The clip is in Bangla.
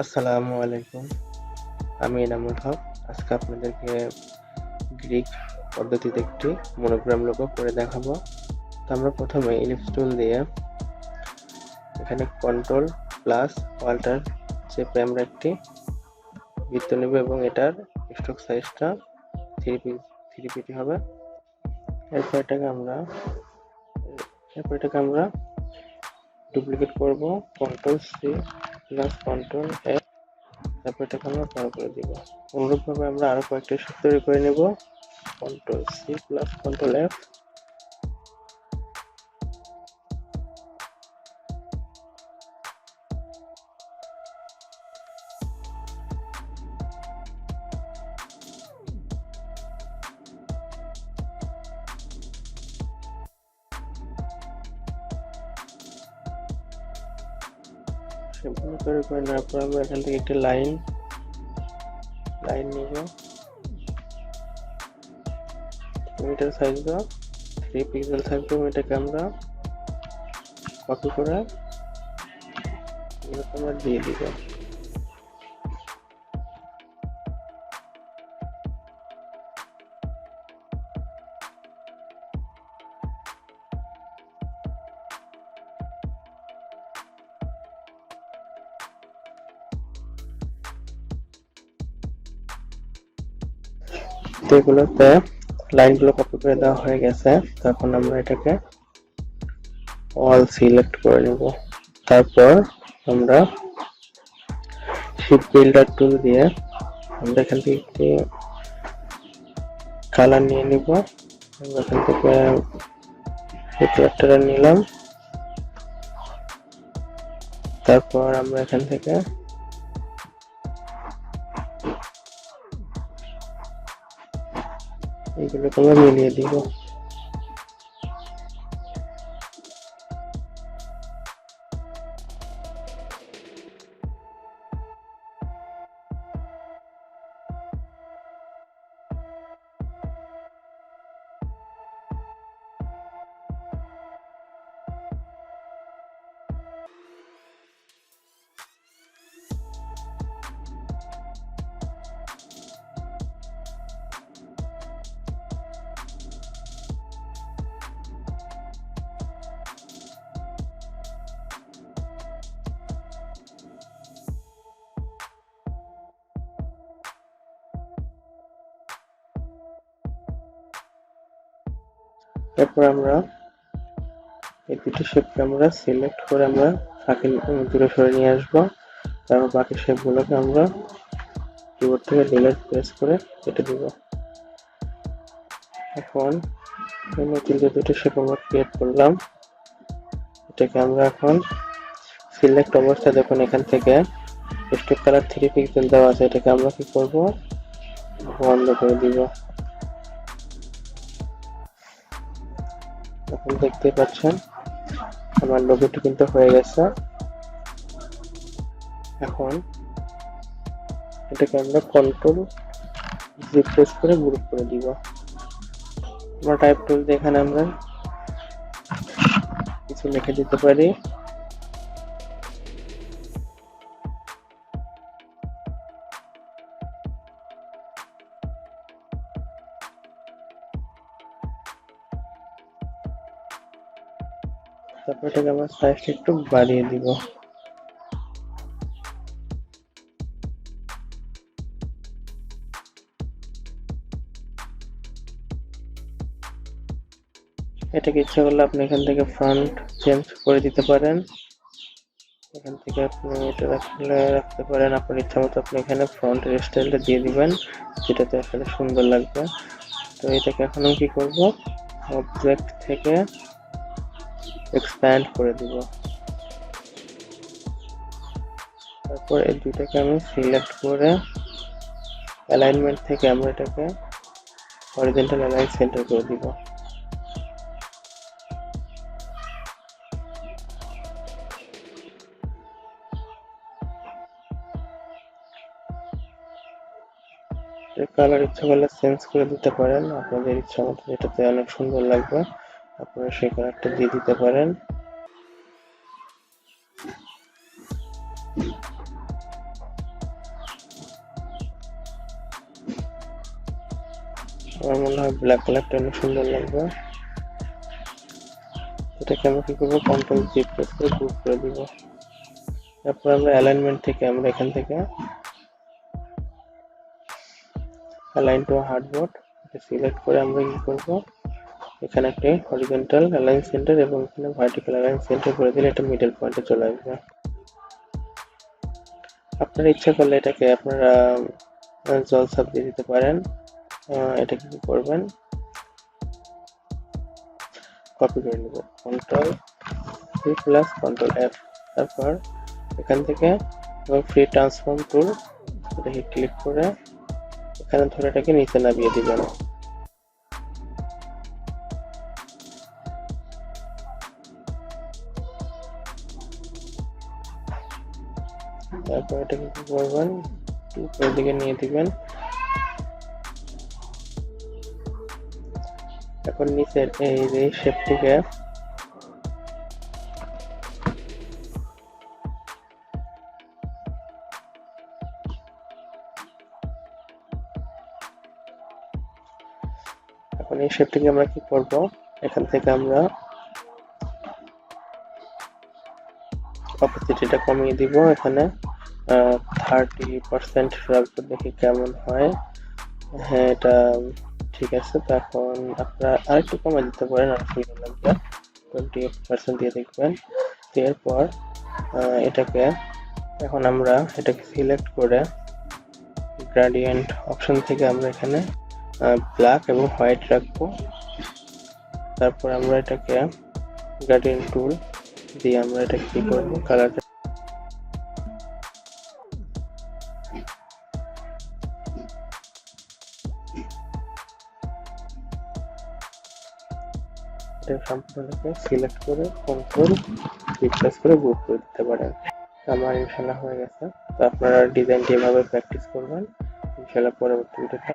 আসসালামু আলাইকুম। আমি এনামুল হক। আজকে আপনাদেরকে গ্রিক পদ্ধতিতে একটি মনোগ্রাম লোগো করে দেখাবো। তো আমরা প্রথমে ইলিপস টুল দিয়ে এখানে কন্ট্রোল প্লাস অল্টার চেপে আমরা একটি বৃত্ত নেব এবং এটার স্ট্রোক সাইজটা 3 পিটি হবে। এরপর এটাকে আমরা ডুপ্লিকেট করব, control C plus control F, তারপর এটাকে আমরা বড় করে দিব। অনুরূপভাবে আমরা আরো কয়েকটি শেপ তৈরি করে নেব। Control C plus control F. শেপগুলো তৈরি করে নেওয়ার পর আমরা এখান থেকে একটি লাইন নিব। এটার সাইজ 3 পিক্সেল থাকবে। এটাকে আমরা কপি করে এগুলোকে আমরা দিয়ে দিব। তো এগুলোতে লাইনগুলো কপি করে দেওয়া হয়ে গেছে। তখন আমরা এটাকে অল সিলেক্ট করে নেব। তারপর আমরা শিপ বিল্ডার টুল দিয়ে আমরা এখান থেকে একটি কালার নিয়ে নিব। আমরা এখান থেকে রিফ্লেক্টর নিলাম। তারপর আমরা এখান থেকে এগুলোকে আমরা মিলিয়ে দিব। তারপর আমরা এই দুটো শেপকে আমরা সিলেক্ট করে আমরা ফাঁকে দূরে সরে নিয়ে আসবো। তারপর বাকি শেপগুলোকে আমরা কিবোর্ড থেকে ডিলিট প্রেস করে কেটে দিব। এখন নতুন যে দুটো শেপ আমরা ক্রিয়েট করলাম, এটাকে আমরা এখন সিলেক্ট অবস্থায় দেখুন এখান থেকে স্ট্রোক কালার 3 পিক্সেল দেওয়া আছে। এটাকে আমরা কি করব, বন্ধ করে দিব। এখন দেখতে পাচ্ছেন আমার লোগোটি কিন্তু হয়ে গেছে। এখন এটাকে আমরা কন্ট্রোল জি প্রেস করে গ্রুপ করে দিব। আমরা টাইপ টুল দিয়ে এখানে আমরা কিছু লিখে দিতে পারি। তারপর এটাকে আমরা সাইজটা একটু বাড়িয়ে দিব। এটাকে ইচ্ছা করলে আপনি এখান থেকে ফন্ট চেঞ্জ করে দিতে পারেন। এখান থেকে আপনি এটা রাখতে পারেন আপনার ইচ্ছা মতো। আপনি এখানে ফন্টের স্টাইলটা দিয়ে দিবেন, যেটাতে আসলে সুন্দর লাগবে। তো এটাকে এখন আমি কি করব, অবজেক্ট থেকে এক্সপ্যান্ড করে দিব। তারপর এই দুইটাকে আমি সিলেক্ট করে অ্যালাইনমেন্ট থেকে আমরা এটাকে হরিজন্টাল অ্যালাইন সেন্টার করে দিব। কালার ইচ্ছা করলে চেঞ্জ করে দিতে পারেন আপনাদের ইচ্ছা মতো, যেটাতে অনেক সুন্দর লাগবে আপনারা সেই কালারটা দিয়ে দিতে পারেন। আমার মনে হয় ব্ল্যাক কালারটা অনেক সুন্দর লাগবে। এটাকে আমরা কি করবো, কন্ট্রোল জি প্রেস করে গ্রুপ করে দিব। তারপর আমরা অ্যালাইনমেন্ট থেকে আমরা এখান থেকে অ্যালাইন টু হার্ডবোর্ড এটা সিলেক্ট করে আমরা কি করব, এখানে একটা হরিজন্টাল অ্যালাইন সেন্টার এবং এখানে ভার্টিক্যাল অ্যালাইন সেন্টার করে দিলে এটা মিডল পয়েন্টে চলে আসবে। আপনারা ইচ্ছা করলে এটাকে আপনারা জল ছাপ দিয়ে দিতে পারেন। এটা কি করবেন, কপি করে নেবেন, control C plus control F. তারপর এখান থেকে ফ্রি ট্রান্সফর্ম টুল এটাকে ক্লিক করে এখানে ধরে এটাকে নিচে নামিয়ে দিবেন। তারপর এটাকে কি করবেন, উপরের দিকে নিয়ে দিবেন। এখন নিচের এই যে শেপটিকে এখন এই শেপটিকে আমরা কি করব, এখান থেকে আমরা অপেসিটিটা কমিয়ে দিব, এখানে 30% রাখবো, দেখি কেমন হয়। হ্যাঁ, এটা ঠিক আছে। তো এখন আপনারা আরেকটু কমে দিতে পারেন, আর সুন্দর লাগবে, 28% দিয়ে দেখবেন। এরপর এটাকে এখন আমরা এটাকে সিলেক্ট করে গ্রেডিয়েন্ট অপশন থেকে আমরা এখানে ব্ল্যাক এবং হোয়াইট রাখবো। তারপর আমরা এটাকে গ্রেডিয়েন্ট টুল দিয়ে আমরা এটা কি করব, কালারটা সম্পূর্ণটাকে সিলেক্ট করে কন্ট্রোল রিপ্লেস করে গ্রুপ করে দিতে পারেন। আমার ইনশাল্লাহ হয়ে গেছে। তো আপনারা ডিজাইনটি এভাবে প্র্যাকটিস করবেন, ইনশাল্লাহ পরবর্তী ভিডিওতে